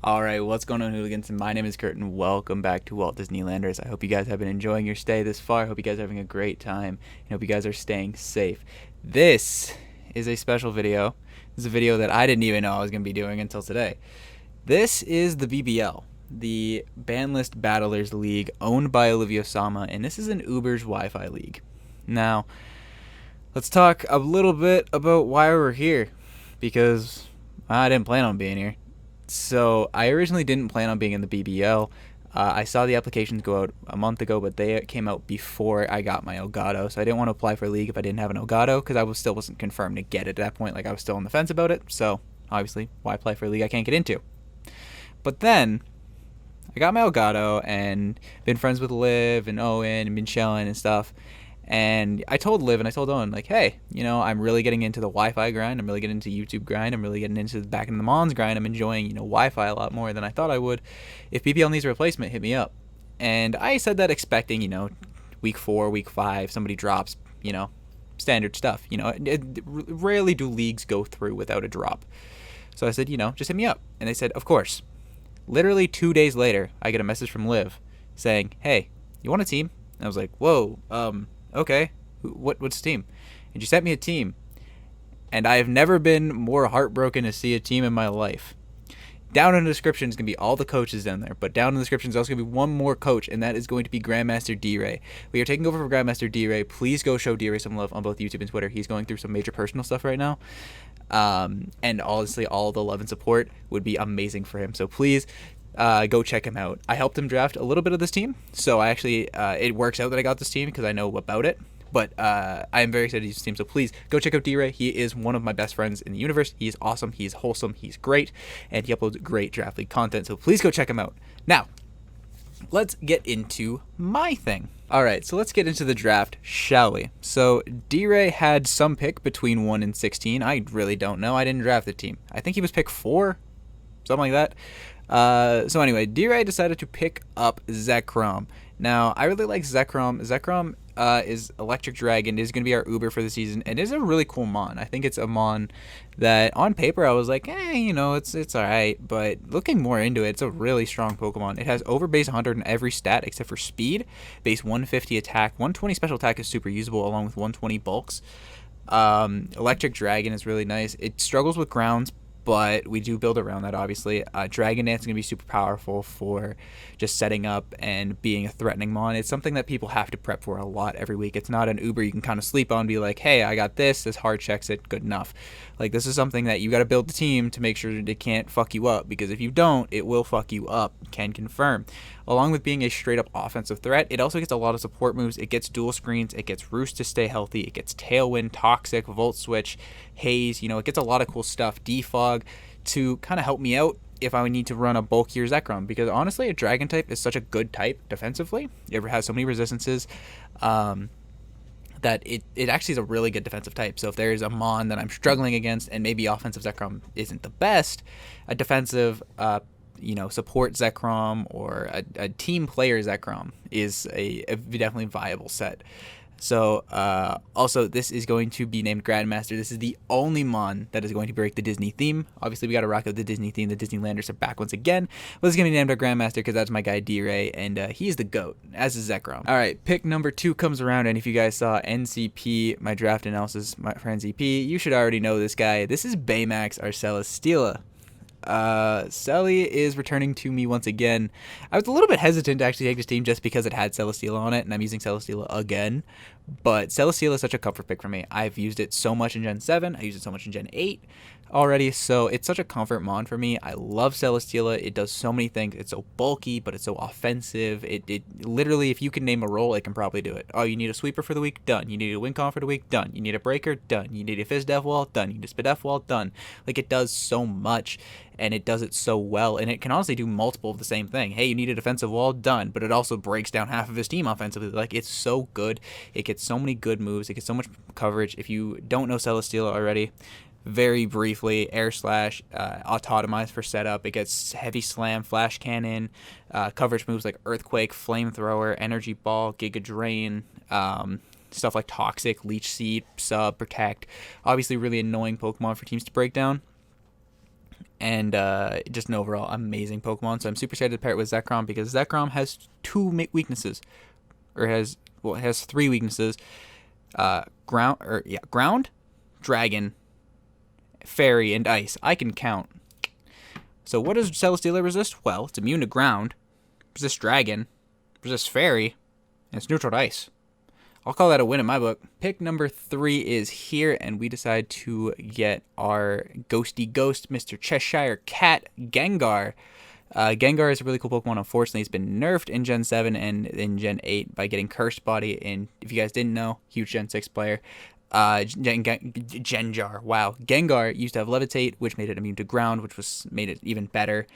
Alright, what's going on, hooligans? My name is Kurt, and welcome back to Walt Disneylanders. I hope you guys have been enjoying your stay this far. I hope you guys are having a great time, and hope you guys are staying safe. This is a special video. This is a video that I didn't even know I was going to be doing until today. This is the BBL, the Ban List Battlers League, owned by Olivia Sama, and this is an Uber's Wi-Fi league. Now, let's talk a little bit about why we're here, because I didn't plan on being here. So I originally didn't plan on being in the BBL. I saw the applications go out a month ago, but they came out before I got my Elgato. So I didn't want to apply for a league if I didn't have an Elgato, because I still wasn't confirmed to get it at that point. Like, I was still on the fence about it. So obviously, why apply for a league I can't get into? But then I got my Elgato and been friends with Liv and Owen and been chilling and stuff. And I told Liv and I told Owen, like, hey, I'm really getting into the Wi-Fi grind. I'm really getting into YouTube grind. I'm really getting into the back in the Mons grind. I'm enjoying, Wi-Fi a lot more than I thought I would. If BBL needs a replacement, hit me up. And I said that expecting, week 4, week 5, somebody drops, standard stuff. Rarely do leagues go through without a drop. So I said, just hit me up. And they said, of course. Literally 2 days later, I get a message from Liv saying, hey, you want a team? And I was like, whoa, okay, what's the team? And she sent me a team, and I have never been more heartbroken to see a team in my life. Down in the description is going to be all the coaches down there, but down in the description is also going to be one more coach, and that is going to be Grandmaster d.rey. We are taking over for Grandmaster d.rey. Please go show d.rey some love on both YouTube and Twitter. He's going through some major personal stuff right now, and honestly, all the love and support would be amazing for him. So please, go check him out. I helped him draft a little bit of this team, so I actually it works out that I got this team because I know about it. But I am very excited to use this team, so please go check out d.rey. He is one of my best friends in the universe. He is awesome. He's wholesome. He's great, and he uploads great draft league content. So please go check him out. Now, let's get into my thing. All right, so let's get into the draft, shall we? So d.rey had some pick between 1 and 16. I really don't know. I didn't draft the team. I think he was pick 4, something like that. So anyway, d.rey decided to pick up Zekerom. Now, I really like Zekerom. Zekerom is Electric Dragon, is going to be our Uber for the season, and is a really cool Mon. I think it's a Mon that, on paper, I was like, it's alright, but looking more into it, it's a really strong Pokemon. It has over base 100 in every stat except for speed, base 150 attack, 120 special attack is super usable, along with 120 bulks. Electric Dragon is really nice. It struggles with grounds, but we do build around that, obviously. Dragon Dance is going to be super powerful for just setting up and being a threatening Mon. It's something that people have to prep for a lot every week. It's not an Uber you can kind of sleep on and be like, hey, I got this hard checks it, good enough. Like, this is something that you got to build the team to make sure that it can't fuck you up, because if you don't, it will fuck you up. Can confirm. Along with being a straight-up offensive threat, it also gets a lot of support moves. It gets dual screens. It gets Roost to stay healthy. It gets Tailwind, Toxic, Volt Switch, Haze. It gets a lot of cool stuff. Defog to kind of help me out if I need to run a bulkier Zekerom, because honestly, a Dragon type is such a good type defensively. It has so many resistances that it actually is a really good defensive type. So if there's a Mon that I'm struggling against and maybe offensive Zekerom isn't the best, a defensive support Zekerom or a team player Zekerom is a definitely viable set. So, also, this is going to be named Grandmaster. This is the only Mon that is going to break the Disney theme. Obviously, we got to rock out the Disney theme. The Disneylanders are back once again. But this is going to be named our Grandmaster because that's my guy d.rey, and he's the GOAT, as is Zekerom. All right, pick number 2 comes around, and if you guys saw NCP, my draft analysis, my friend ZP, you should already know this guy. This is Baymax, our Celesteela. Celly is returning to me once again. I was a little bit hesitant to actually take this team just because it had Celesteela on it, and I'm using Celesteela again. But Celesteela is such a comfort pick for me. I've used it so much in Gen 7. I use it so much in Gen 8 already, so it's such a comfort Mon for me. I love Celesteela. It does so many things. It's so bulky, but it's so offensive. It literally, if you can name a role, it can probably do it. Oh, you need a sweeper for the week? Done. You need a win con for the week? Done. You need a breaker? Done. You need a fizz def wall? Done. You need a spit def wall? Done. Like, it does so much, and it does it so well, and it can honestly do multiple of the same thing. Hey, you need a defensive wall? Done. But it also breaks down half of his team offensively. Like, it's so good. It gets so many good moves. It gets so much coverage. If you don't know Celesteela already, very briefly, Air Slash, Autotomize for setup. It gets Heavy Slam, Flash Cannon, coverage moves like Earthquake, Flamethrower, Energy Ball, Giga Drain, stuff like Toxic, Leech Seed, Sub, Protect. Obviously really annoying Pokemon for teams to break down. and just an overall amazing Pokemon. So I'm super excited to pair it with Zekerom because Zekerom has two weaknesses, or it has three weaknesses: ground, dragon, fairy, and ice. I can count. So what does Celesteela resist? Well, it's immune to ground, resist dragon, resist fairy, and it's neutral to ice. I'll call that a win in my book. Pick number 3 is here, and we decide to get our ghosty ghost, Mr. Cheshire Cat, Gengar. Gengar is a really cool Pokemon. Unfortunately, it's been nerfed in Gen 7 and in Gen 8 by getting Cursed Body. And if you guys didn't know, huge Gen 6 player. Gengar. Wow. Gengar used to have Levitate, which made it immune to ground, which made it even better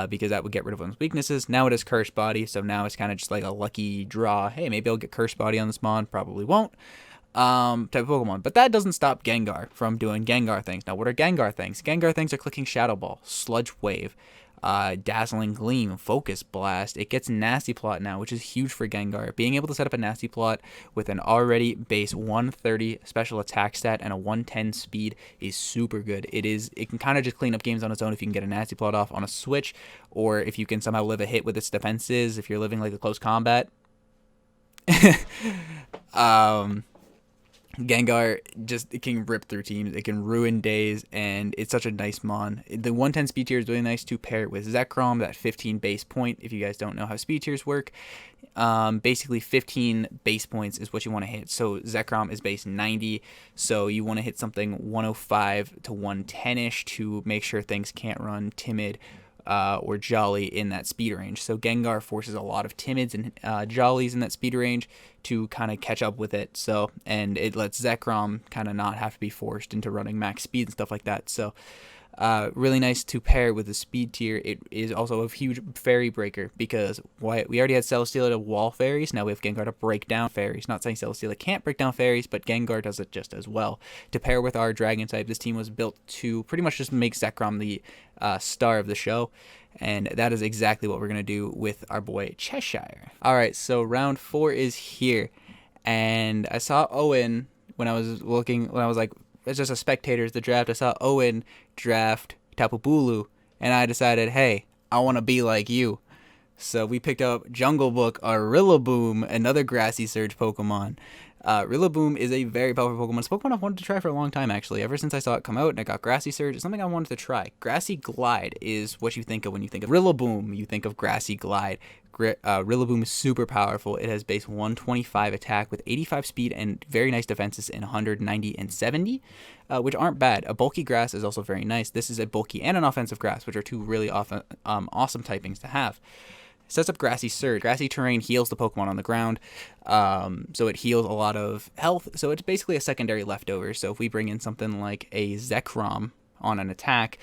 because that would get rid of one's weaknesses. Now it has Cursed Body, so now it's kind of just like a lucky draw. Hey, maybe I'll get Cursed Body on this mon. Probably won't. Type of Pokemon. But that doesn't stop Gengar from doing Gengar things. Now, what are Gengar things? Gengar things are clicking Shadow Ball, Sludge Wave, Dazzling Gleam, Focus Blast. It gets Nasty Plot now, which is huge for Gengar. Being able to set up a Nasty Plot with an already base 130 special attack stat and a 110 speed is super good. It can kind of just clean up games on its own if you can get a Nasty Plot off on a switch, or if you can somehow live a hit with its defenses if you're living like a close combat. Gengar it can rip through teams, it can ruin days, and it's such a nice mon. The 110 speed tier is really nice to pair it with Zekerom, that 15 base point. If you guys don't know how speed tiers work, basically 15 base points is what you want to hit. So Zekerom is base 90, so you want to hit something 105 to 110-ish to make sure things can't run timid or jolly in that speed range. So Gengar forces a lot of timids and jollies in that speed range to kind of catch up with it. So, and it lets Zekerom kind of not have to be forced into running max speed and stuff like that. So really nice to pair with the speed tier. It is also a huge fairy breaker because we already had Celesteela to wall fairies. Now we have Gengar to break down fairies. Not saying Celesteela can't break down fairies, but Gengar does it just as well. To pair with our dragon type, this team was built to pretty much just make Zekerom the star of the show. And that is exactly what we're going to do with our boy Cheshire. All right, so round 4 is here. And I saw Owen when I was like, as just a spectator at the draft, I saw Owen draft Tapu Bulu, and I decided, hey, I want to be like you. So we picked up Jungle Book, our Rillaboom, another Grassy Surge Pokemon. Rillaboom is a very powerful Pokemon. It's a Pokemon I've wanted to try for a long time, actually. Ever since I saw it come out and I got Grassy Surge, it's something I wanted to try. Grassy Glide is what you think of when you think of Rillaboom. You think of Grassy Glide. Rillaboom is super powerful. It has base 125 attack with 85 speed and very nice defenses in 190 and 70, which aren't bad. A bulky grass is also very nice. This is a bulky and an offensive grass, which are two really awesome typings to have. Sets up Grassy Surge. Grassy terrain heals the Pokemon on the ground, so it heals a lot of health. So it's basically a secondary leftover. So if we bring in something like a Zekerom on an attack,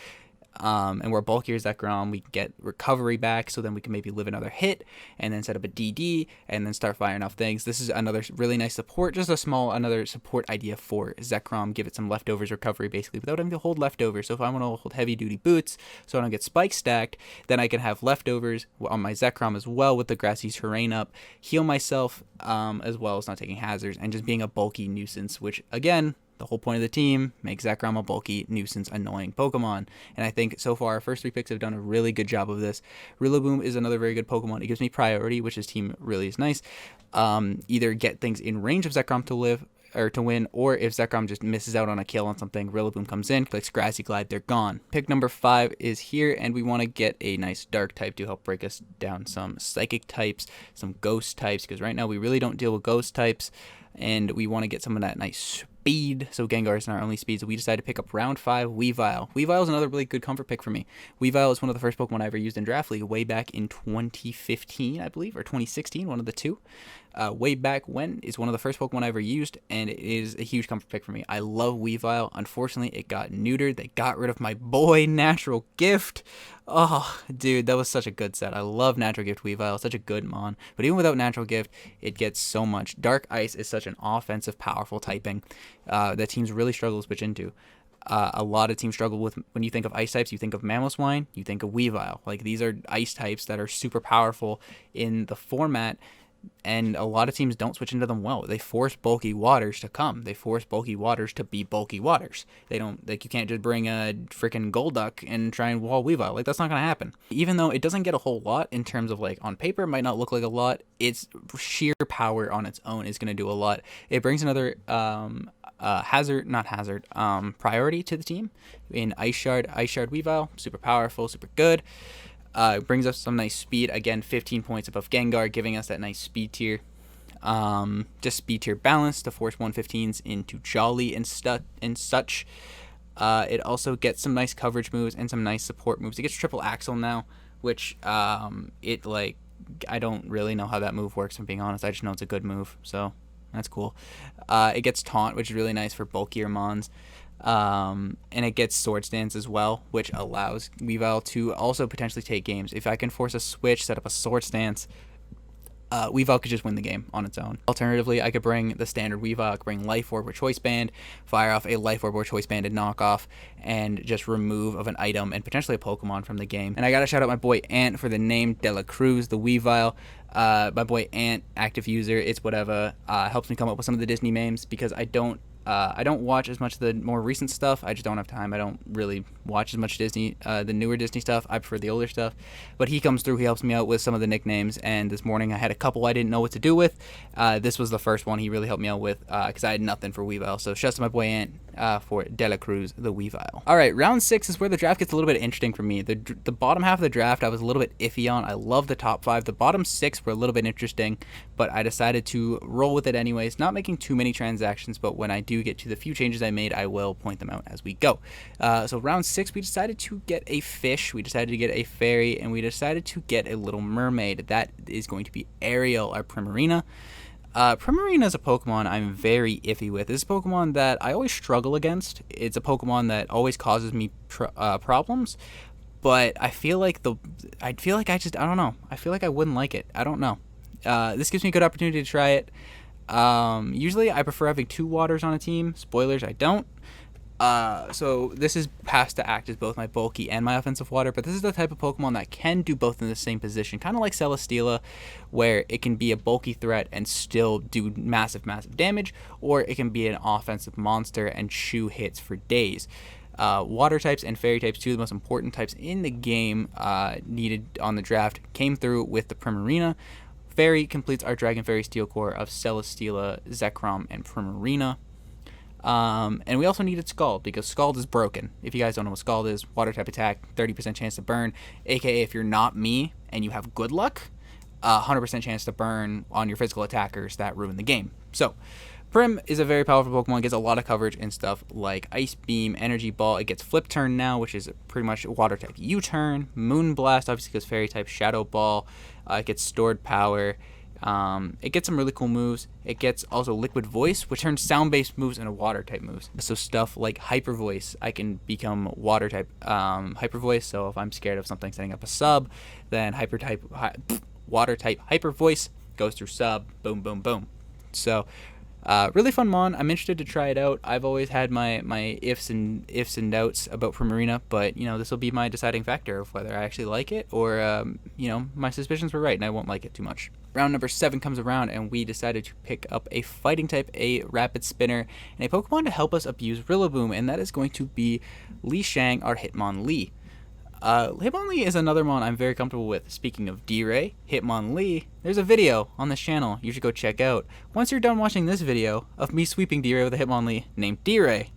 and we're bulkier Zekerom, we get recovery back, so then we can maybe live another hit, and then set up a DD, and then start firing off things. This is another really nice support, just another support idea for Zekerom. Give it some leftovers recovery, basically, without having to hold leftovers. So if I want to hold heavy-duty boots, so I don't get spike stacked, then I can have leftovers on my Zekerom as well with the Grassy terrain up, heal myself, as well as not taking hazards, and just being a bulky nuisance, which, again, the whole point of the team, make Zekerom a bulky, nuisance, annoying Pokemon. And I think so far our first 3 picks have done a really good job of this. Rillaboom is another very good Pokemon. It gives me priority, which this team really is nice. Either get things in range of Zekerom to win, or if Zekerom just misses out on a kill on something, Rillaboom comes in, clicks Grassy Glide, they're gone. Pick number 5 is here, and we want to get a nice Dark type to help break us down some Psychic types, some Ghost types, because right now we really don't deal with Ghost types, and we want to get some of that nice speed. So Gengar is our only speed, so we decided to pick up round 5 Weavile. Weavile is another really good comfort pick for me. Weavile is one of the first Pokemon I ever used in Draft League way back in 2015, I believe, or 2016, one of the two. Way back when is one of the first Pokemon I ever used, and it is a huge comfort pick for me. I love Weavile. Unfortunately, it got neutered. They got rid of my boy Natural Gift. Oh, dude, that was such a good set. I love Natural Gift Weavile. Such a good mon. But even without Natural Gift, it gets so much. Dark Ice is such an offensive, powerful typing that teams really struggle to switch into. A lot of teams struggle with, when you think of ice types, you think of Mamoswine, you think of Weavile. Like, these are ice types that are super powerful in the format and a lot of teams don't switch into them well. They force bulky waters to come. They force bulky waters to be bulky waters. They don't, like, you can't just bring a freaking Golduck and try and wall Weevil. Like, that's not going to happen. Even though it doesn't get a whole lot in terms of, like, on paper, it might not look like a lot. Its sheer power on its own is going to do a lot. It brings another priority to the team in Ice Shard Weevil. Super powerful, super good. Brings us some nice speed. Again, 15 points above Gengar, giving us that nice speed tier. Just speed tier balance to force 115s into Jolly and such. It also gets some nice coverage moves and some nice support moves. It gets triple axle now, which I don't really know how that move works, if I'm being honest. I just know it's a good move, so that's cool. It gets taunt, which is really nice for bulkier mons. And it gets Sword Stance as well, which allows Weevil to also potentially take games. If I can force a switch, set up a Sword Stance, Weevil could just win the game on its own. Alternatively, I could bring the standard Weevil, I could bring Life Orb or Choice Band, fire off a Life Orb or Choice Band and knockoff, and just remove of an item and potentially a Pokemon from the game. And I gotta shout out my boy Ant for the name De La Cruz, the Weevil. My boy Ant, active user, it's whatever, helps me come up with some of the Disney memes, because I don't watch as much of the more recent stuff. I just don't have time. I don't really watch as much Disney, the newer Disney stuff. I prefer the older stuff. But he comes through. He helps me out with some of the nicknames. And this morning I had a couple I didn't know what to do with. This was the first one he really helped me out with, because I had nothing for Weevil. So shouts to my boy Ant for De La Cruz, the Weevil. All right, round 6 is where the draft gets a little bit interesting for me. The bottom half of the draft I was a little bit iffy on. I love the top 5. The bottom 6 were a little bit interesting, but I decided to roll with it anyways, not making too many transactions, but when I do get to the few changes I made, I will point them out as we go. So round 6, we decided to get a fish, we decided to get a fairy, and we decided to get a little mermaid. That is going to be Ariel, our Primarina. Primarina is a Pokemon I'm very iffy with. It's a Pokemon that I always struggle against. It's a Pokemon that always causes me problems, but I feel like I don't know. I feel like I wouldn't like it. I don't know. This gives me a good opportunity to try it. Usually I prefer having 2 waters on a team. Spoilers, I don't. So this is past to act as both my bulky and my offensive water, but this is the type of Pokemon that can do both in the same position, kind of like Celesteela, where it can be a bulky threat and still do massive damage, or it can be an offensive monster and chew hits for days. Water types and fairy types, 2 of the most important types in the game, needed on the draft, came through with the Primarina. Fairy completes our Dragon Fairy Steel Core of Celesteela, Zekerom, and Primarina. And we also needed Scald, because Scald is broken. If you guys don't know what Scald is, water type attack, 30% chance to burn, aka if you're not me and you have good luck, 100% chance to burn on your physical attackers that ruin the game. So Prim is a very powerful Pokemon, gets a lot of coverage in stuff like Ice Beam, Energy Ball. It gets Flip Turn now, which is pretty much water type U-Turn, Moon Blast, obviously because fairy type, Shadow Ball, it gets Stored Power. It gets some really cool moves. It gets also Liquid Voice, which turns sound-based moves into water-type moves. So stuff like Hyper Voice, I can become water-type Hyper Voice. So if I'm scared of something setting up a sub, then water-type Hyper Voice goes through sub, boom, boom, boom. So really fun mon. I'm interested to try it out. I've always had my ifs and doubts about Primarina, but this will be my deciding factor of whether I actually like it or my suspicions were right and I won't like it too much. Round number 7 comes around and we decided to pick up a fighting type, a rapid spinner, and a Pokemon to help us abuse Rillaboom, and that is going to be Li Shang, our Hitmonlee. Hitmonlee is another mon I'm very comfortable with. Speaking of d.rey, Hitmonlee, there's a video on this channel you should go check out once you're done watching this video of me sweeping d.rey with a Hitmonlee named d.rey.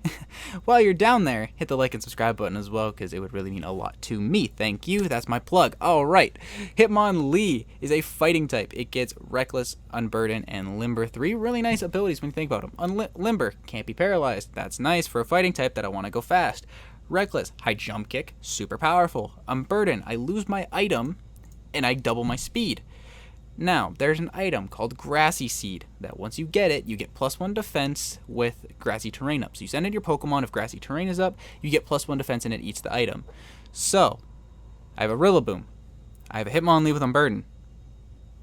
While you're down there, hit the like and subscribe button as well, because it would really mean a lot to me. Thank you, that's my plug. Alright, Hitmonlee is a fighting type. It gets Reckless, Unburden, and Limber. 3 really nice abilities when you think about them. Limber, can't be paralyzed. That's nice for a fighting type that I want to go fast. Reckless, high jump kick, super powerful. Unburden, I lose my item and I double my speed. Now, there's an item called Grassy Seed that once you get it, you get +1 defense with grassy terrain up. So you send in your Pokemon, if grassy terrain is up, you get +1 defense and it eats the item. So, I have a Rillaboom. I have a Hitmonlee with Unburden.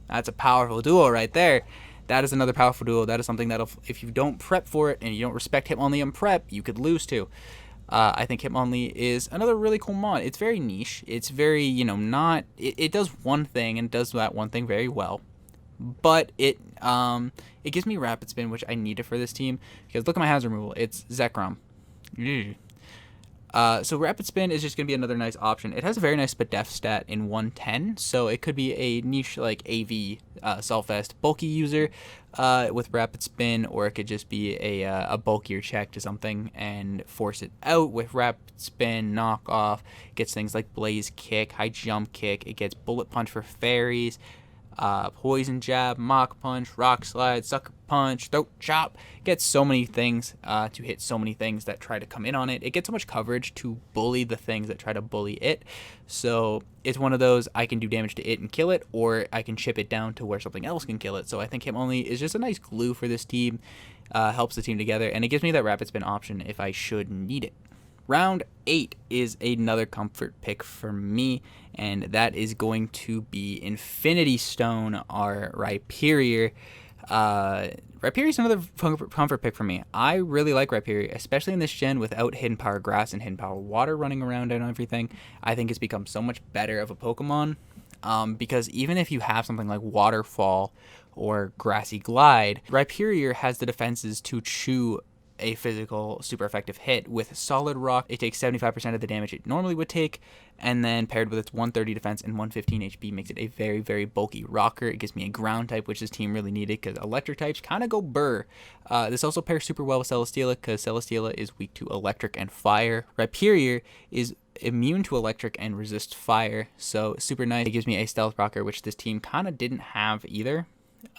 That's a powerful duo right there. That is another powerful duo. That is something that if you don't prep for it and you don't respect Hitmonlee in prep, you could lose to. I think Hitmonlee is another really cool mod. It's very niche. It's very, it does one thing and does that one thing very well. but it gives me Rapid Spin, which I needed for this team, because look at my hazard removal. It's Zekerom. So Rapid Spin is just going to be another nice option. It has a very nice def stat in 110, so it could be a niche like AV Solfest bulky user with Rapid Spin, or it could just be a bulkier check to something and force it out with Rapid Spin, knock off. It gets things like Blaze Kick, High Jump Kick. It gets Bullet Punch for fairies. Poison Jab, Mach Punch, Rock Slide, Sucker Punch, Throat Chop. It gets so many things to hit so many things that try to come in on it. It gets so much coverage to bully the things that try to bully it. So it's one of those, I can do damage to it and kill it, or I can chip it down to where something else can kill it. So I think Hitmonlee is just a nice glue for this team. Helps the team together, and it gives me that Rapid Spin option if I should need it. Round 8 is another comfort pick for me, and that is going to be Infinity Stone, our Rhyperior. Rhyperior is another comfort pick for me. I really like Rhyperior, especially in this gen without Hidden Power Grass and Hidden Power Water running around and everything. I think it's become so much better of a Pokemon, because even if you have something like Waterfall or Grassy Glide, Rhyperior has the defenses to chew a physical super effective hit. With Solid Rock, it takes 75% of the damage it normally would take, and then paired with its 130 defense and 115 HP makes it a very, very bulky rocker. It gives me a ground type, which this team really needed because electric types kind of go burr. This also pairs super well with Celesteela because Celesteela is weak to electric and fire. Rhyperior is immune to electric and resists fire, so super nice. It gives me a stealth rocker, which this team kind of didn't have either.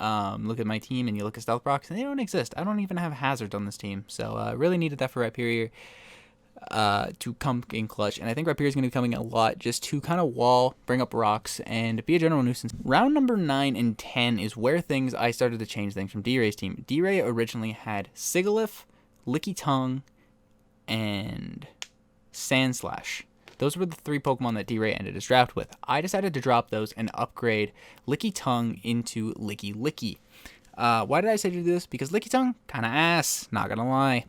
Look at my team and you look at Stealth Rocks and they don't exist. I don't even have hazards on this team, so really needed that for Rhyperior to come in clutch, and I think Rhyperior is going to be coming a lot just to kind of wall, bring up rocks, and be a general nuisance. Round number 9 and 10 is where I started to change things from d.rey's team. d.rey originally had Sigilyph, Lickitung, and Sandslash. Those were the 3 Pokemon that d.rey ended his draft with. I decided to drop those and upgrade Lickitung into Licky. Why did I say to do this? Because Lickitung, kind of ass, not gonna lie.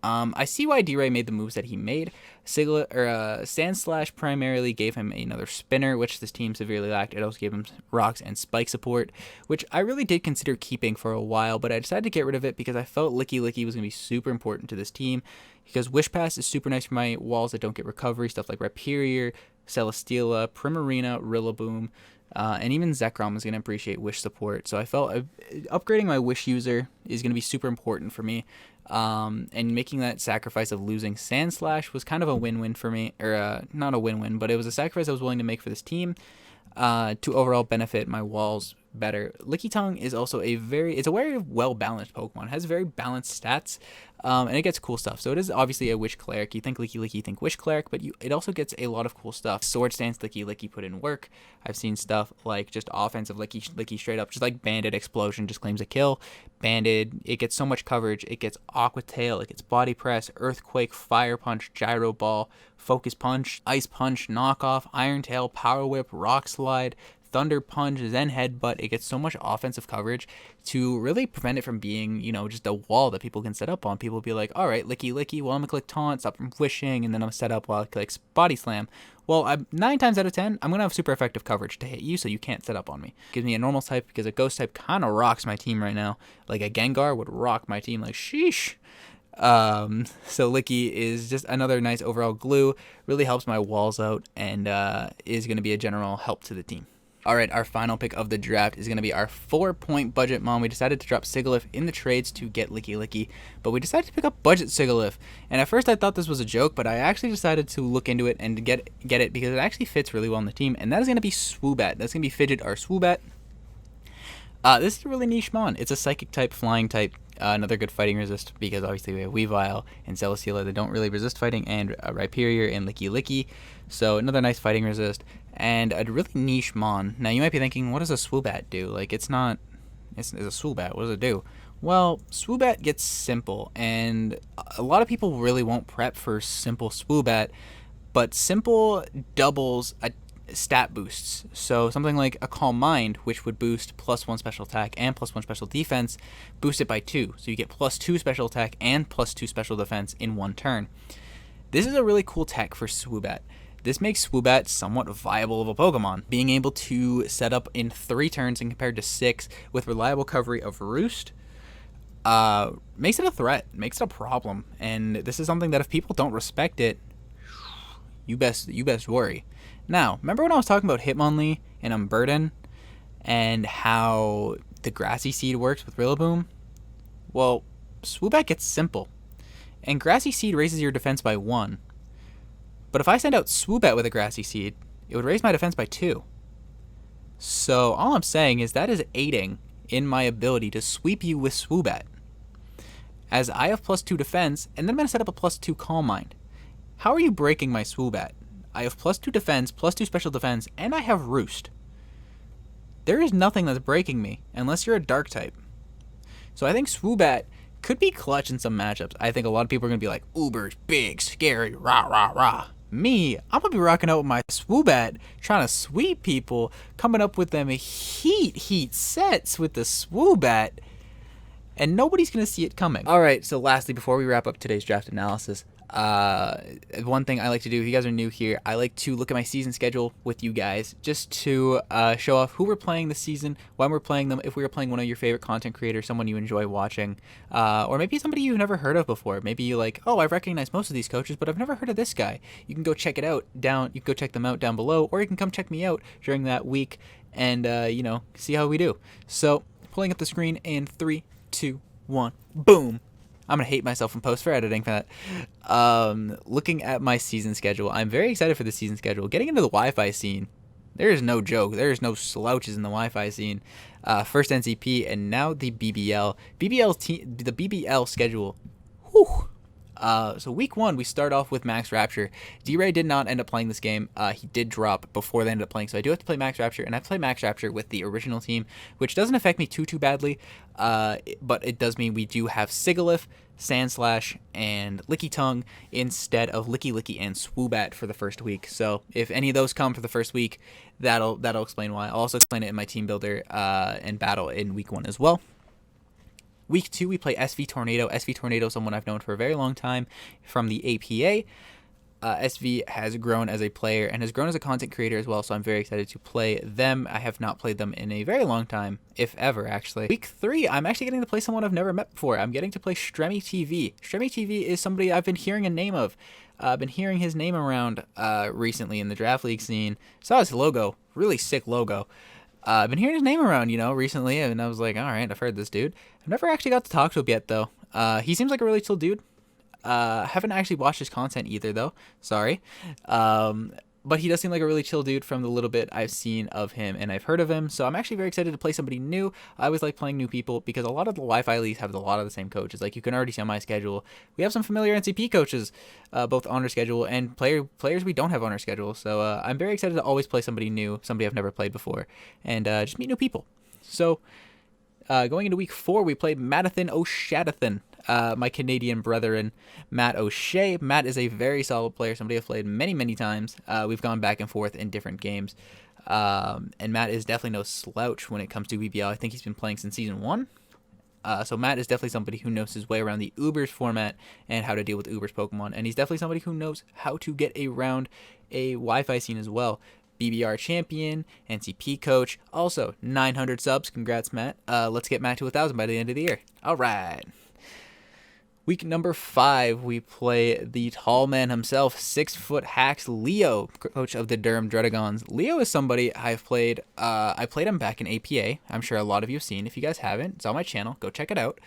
I see why d.rey made the moves that he made. Sandslash primarily gave him another spinner, which this team severely lacked. It also gave him rocks and spike support, which I really did consider keeping for a while, but I decided to get rid of it because I felt Licky was going to be super important to this team, because Wish Pass is super nice for my walls that don't get recovery, stuff like Rhyperior, Celesteela, Primarina, Rillaboom, and even Zekerom is going to appreciate Wish support. So I felt upgrading my Wish user is going to be super important for me. And making that sacrifice of losing Sandslash was kind of a win-win for me, or not a win-win, but it was a sacrifice I was willing to make for this team to overall benefit my walls better. Lickitung is also a very well-balanced Pokemon. It has very balanced stats, and it gets cool stuff. So it is obviously a Wish Cleric. You think Licky, you think Wish Cleric, but it also gets a lot of cool stuff. Sword Stance Licky put in work. I've seen stuff like just offensive Licky straight up, just like Banded Explosion just claims a kill. Banded, it gets so much coverage. It gets Aqua Tail, it gets Body Press, Earthquake, Fire Punch, Gyro Ball, Focus Punch, Ice Punch, Knockoff, Iron Tail, Power Whip, Rock Slide, Thunder Punch, Zen Headbutt. It gets so much offensive coverage to really prevent it from being, just a wall that people can set up on. People will be like, all right, Licky, well, I'm going to click Taunt, stop from wishing, and then I'm set up while I click Body Slam. Well, 9 times out of 10, I'm going to have super effective coverage to hit you, so you can't set up on me. Gives me a normal type because a ghost type kind of rocks my team right now. Like a Gengar would rock my team like sheesh. So Licky is just another nice overall glue, really helps my walls out, and is going to be a general help to the team. Alright, our final pick of the draft is going to be our 4-point budget mom. We decided to drop Sigilyph in the trades to get Licky, but we decided to pick up budget Sigilyph. And at first I thought this was a joke, but I actually decided to look into it and get it because it actually fits really well in the team, and that is going to be Swoobat. That's going to be Fidget, our Swoobat. This is a really niche mon. It's a psychic type, flying type, another good fighting resist, because obviously we have Weevil and Celesteela that don't really resist fighting, and Rhyperior and Licky. So another nice fighting resist, and a really niche mon. Now you might be thinking, what does a Swoobat do? Like, it's a Swoobat, what does it do? Well, Swoobat gets simple, and a lot of people really won't prep for simple Swoobat, but simple doubles a stat boosts. So something like a Calm Mind, which would boost +1 special attack and +1 special defense, boost it by 2. So you get +2 special attack and +2 special defense in one turn. This is a really cool tech for Swoobat. This makes Swoobat somewhat viable of a Pokemon. Being able to set up in 3 turns and compared to 6 with reliable coverage of Roost makes it a threat, makes it a problem. And this is something that if people don't respect it, you best worry. Now, remember when I was talking about Hitmonlee and Unburden and how the Grassy Seed works with Rillaboom? Well, Swoobat gets simple. And Grassy Seed raises your defense by 1. But if I send out Swoobat with a Grassy Seed, it would raise my defense by 2. So all I'm saying is that is aiding in my ability to sweep you with Swoobat. As I have +2 defense, and then I'm going to set up a +2 Calm Mind. How are you breaking my Swoobat? I have +2 defense, +2 special defense, and I have Roost. There is nothing that's breaking me, unless you're a Dark type. So I think Swoobat could be clutch in some matchups. I think a lot of people are going to be like, Uber's big, scary, rah, rah, rah. Me, I'm going to be rocking out with my Swoobat, trying to sweep people, coming up with them heat sets with the Swoobat, and nobody's going to see it coming. All right, so lastly, before we wrap up today's draft analysis, one thing I like to do, if you guys are new here, I like to look at my season schedule with you guys just to show off who we're playing this season, when we're playing them, if we were playing one of your favorite content creators, someone you enjoy watching, or maybe somebody you've never heard of before. Maybe you're like, oh, I recognize most of these coaches, but I've never heard of this guy. You can go check it out down. You can go check them out down below, or you can come check me out during that week and see how we do. So pulling up the screen in 3, 2, 1, boom. I'm going to hate myself in post for editing for that. Looking at my season schedule, I'm very excited for the season schedule. Getting into the Wi-Fi scene, there is no joke. There is no slouches in the Wi-Fi scene. First NCP and now the BBL. The BBL schedule. Whew. So week 1, we start off with Max Rapture. D.rey did not end up playing this game. He did drop before they ended up playing, so I do have to play Max Rapture, and I play Max Rapture with the original team, which doesn't affect me too badly, but it does mean we do have Sigilyph, Sandslash, and Licky Tongue instead of Licky and Swoobat for the first week. So if any of those come for the first week, that'll explain why. I'll also explain it in my team builder and battle in week 1 as well. Week 2, we play SV Tornado. SV Tornado, someone I've known for a very long time from the APA. SV has grown as a player and has grown as a content creator as well, so I'm very excited to play them. I have not played them in a very long time, if ever, actually. Week 3, I'm actually getting to play someone I've never met before. I'm getting to play Stremmy TV. Stremmy TV is somebody I've been hearing a name of. I've been hearing his name around recently in the Draft League scene. Saw his logo. Really sick logo. I've been hearing his name around, recently, and I was like, all right, I've heard this dude. I've never actually got to talk to him yet, though. He seems like a really chill dude. Haven't actually watched his content either, though. Sorry. But he does seem like a really chill dude from the little bit I've seen of him and I've heard of him. So I'm actually very excited to play somebody new. I always like playing new people because a lot of the Wi-Fi leagues have a lot of the same coaches. Like you can already see on my schedule, we have some familiar NCP coaches, both on our schedule and players we don't have on our schedule. So I'm very excited to always play somebody new, somebody I've never played before, and just meet new people. So going into week 4, we played Matathan O'Shadathan. My Canadian brethren, Matt O'Shea. Matt is a very solid player, somebody I've played many times. We've gone back and forth in different games. And Matt is definitely no slouch when it comes to BBL. I think he's been playing since Season 1. So Matt is definitely somebody who knows his way around the Ubers format and how to deal with Ubers Pokemon. And he's definitely somebody who knows how to get around a Wi-Fi scene as well. BBR champion, NCP coach, also 900 subs. Congrats, Matt. Let's get Matt to 1,000 by the end of the year. All right. Week number 5, we play the tall man himself, 6-foot hacks Leo, coach of the Durham Druddigons. Leo is somebody I've played. I played him back in APA. I'm sure a lot of you have seen. If you guys haven't, it's on my channel. Go check it out.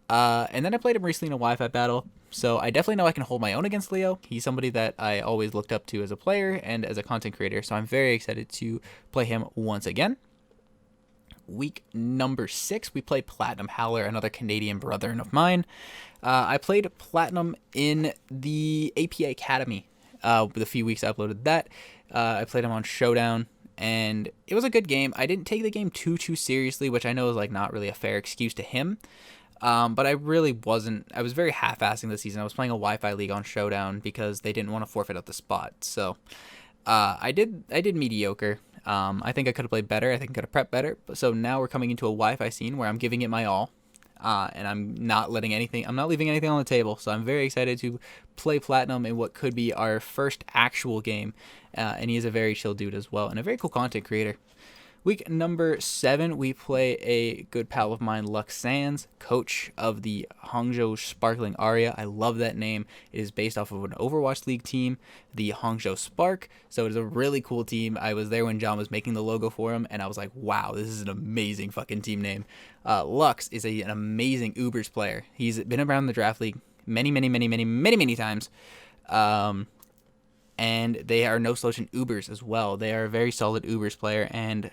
And then I played him recently in a Wi-Fi battle. So I definitely know I can hold my own against Leo. He's somebody that I always looked up to as a player and as a content creator. So I'm very excited to play him once again. Week number 6, we play Platinum Howler, another Canadian brethren of mine. I played Platinum in the APA Academy. With a few weeks I uploaded that. I played him on Showdown, and it was a good game. I didn't take the game too seriously, which I know is like not really a fair excuse to him. But I really wasn't. I was very half-assing this season. I was playing a Wi-Fi league on Showdown because they didn't want to forfeit out the spot. So I did mediocre. I think I could have played better. I think I could have prepped better. So now we're coming into a Wi-Fi scene where I'm giving it my all. and I'm not leaving anything on the table. So I'm very excited to play Platinum in what could be our first actual game. And he is a very chill dude as well, and a very cool content creator. Week number 7, we play a good pal of mine, Lux Sands, coach of the Hangzhou Sparkling Aria. I love that name. It is based off of an Overwatch League team, the Hangzhou Spark. So it is a really cool team. I was there when John was making the logo for him, and I was like, wow, this is an amazing fucking team name. Lux is an amazing Ubers player. He's been around the draft league many times. And they are no slouch in Ubers as well. They are a very solid Ubers player. And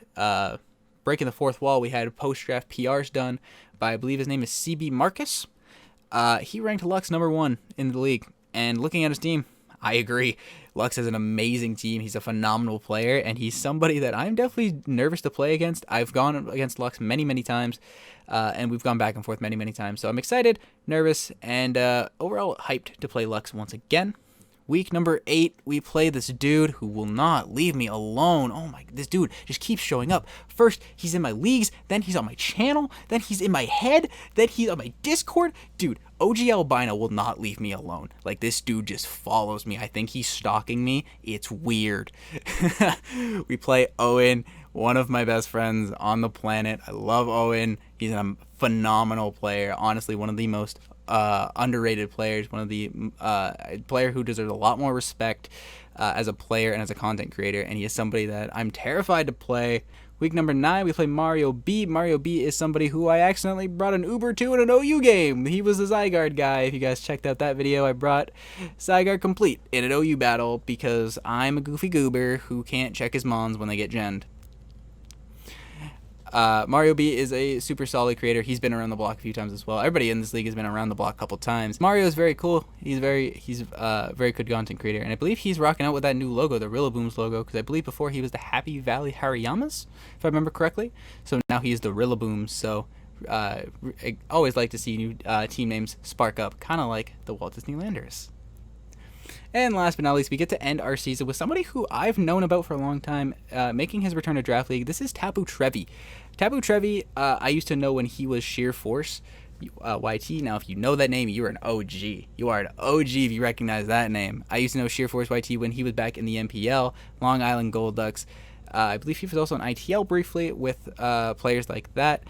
breaking the fourth wall, we had post-draft PRs done by, I believe his name is CB Marcus. He ranked Lux number 1 in the league. And looking at his team, I agree. Lux has an amazing team. He's a phenomenal player, and he's somebody that I'm definitely nervous to play against. I've gone against Lux many times, and we've gone back and forth many times. So I'm excited, nervous, and overall hyped to play Lux once again. Week number 8, we play this dude who will not leave me alone. Oh my, this dude just keeps showing up. First, he's in my leagues, then he's on my channel, then he's in my head, then he's on my Discord. Dude, OG Albino will not leave me alone. Like, this dude just follows me. I think he's stalking me. It's weird. We play Owen, one of my best friends on the planet. I love Owen. He's a phenomenal player. Honestly, one of the most underrated players, one of the player who deserves a lot more respect as a player and as a content creator, and he is somebody that I'm terrified to play. Week number 9, we play Mario B. Mario B is somebody who I accidentally brought an Uber to in an OU game. He was the Zygarde guy. If you guys checked out that video, I brought Zygarde complete in an OU battle because I'm a goofy goober who can't check his mons when they get genned. Mario B is a super solid creator. He's been around the block a few times as well. Everybody in this league has been around the block a couple times. Mario is very cool. He's very good content creator, and I believe he's rocking out with that new logo, the Rillaboom's logo, because I believe before he was the Happy Valley Harayamas, if I remember correctly. So now he is the Rillaboom. So I always like to see new team names spark up, kind of like the Walt Disney Landers. And last but not least, we get to end our season with somebody who I've known about for a long time, making his return to Draft League. This is Tapu Trevi. Tapu Trevi, I used to know when he was Sheer Force YT. Now, if you know that name, you're an OG. You are an OG if you recognize that name. I used to know Sheer Force YT when he was back in the MPL, Long Island Gold Ducks. I believe he was also on ITL briefly with players like that.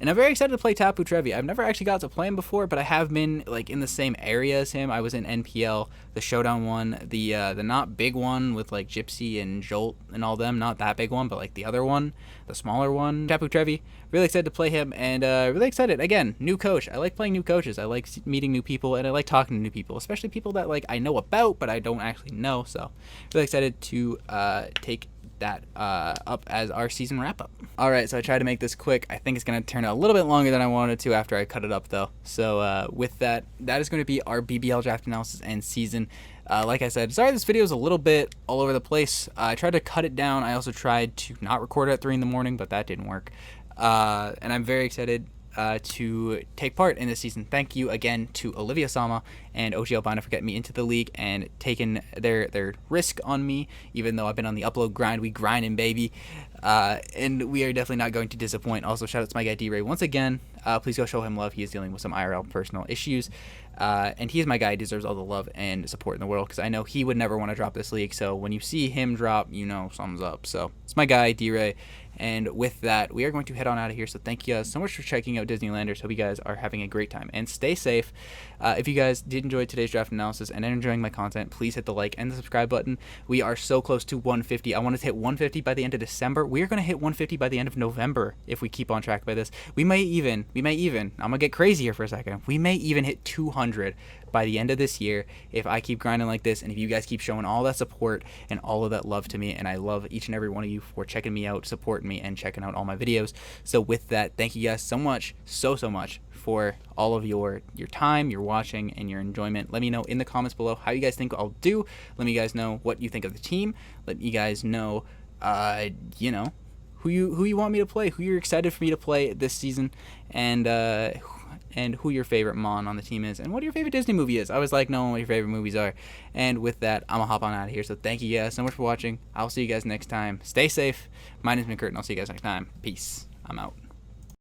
And I'm very excited to play Tapu Trevi. I've never actually got to play him before, but I have been like in the same area as him. I was in NPL, the Showdown one, the not big one with like Gypsy and Jolt and all them. Not that big one, but like the other one, the smaller one. Tapu Trevi. Really excited to play him, and really excited. Again, new coach. I like playing new coaches. I like meeting new people, and I like talking to new people, especially people that like I know about, but I don't actually know. So really excited to take that up as our season wrap up. Alright, so I tried to make this quick. I think it's going to turn out a little bit longer than I wanted to after I cut it up though. So with that is going to be our BBL draft analysis and season. Like I said, sorry this video is a little bit all over the place. I tried to cut it down. I also tried to not record it at 3 in the morning, but that didn't work. And I'm very excited to take part in this season. Thank you again to Olivia Sama and OG Albino for getting me into the league and taking their risk on me, even though I've been on the upload grind. We grinding, baby. And we are definitely not going to disappoint. Also, shout out to my guy d.rey once again. Please go show him love. He is dealing with some IRL personal issues. And he is my guy. He deserves all the love and support in the world because I know he would never want to drop this league. So when you see him drop, you know something's up. So it's my guy, d.rey. And with that, we are going to head on out of here. So thank you guys so much for checking out Disneylanders. Hope you guys are having a great time. And stay safe. If you guys did enjoy today's draft analysis and are enjoying my content, please hit the like and the subscribe button. We are so close to 150. I want us to hit 150 by the end of December. We are going to hit 150 by the end of November if we keep on track by this. We may even, I'm going to get crazy here for a second. We may even hit 200 by the end of this year if I keep grinding like this and if you guys keep showing all that support and all of that love to me. And I love each and every one of you for checking me out, supporting me, and checking out all my videos. So with that, thank you guys so much, so much for all of your time, your watching, and your enjoyment. Let me know in the comments below how you guys think I'll do. Let me guys know what you think of the team. Let you guys know, you know, who you want me to play, who you're excited for me to play this season, and who your favorite Mon on the team is, and what your favorite Disney movie is. I always like knowing what your favorite movies are. And with that, I'm gonna hop on out of here. So thank you guys so much for watching. I'll see you guys next time. Stay safe. My name's been Kurt, and I'll see you guys next time. Peace. I'm out.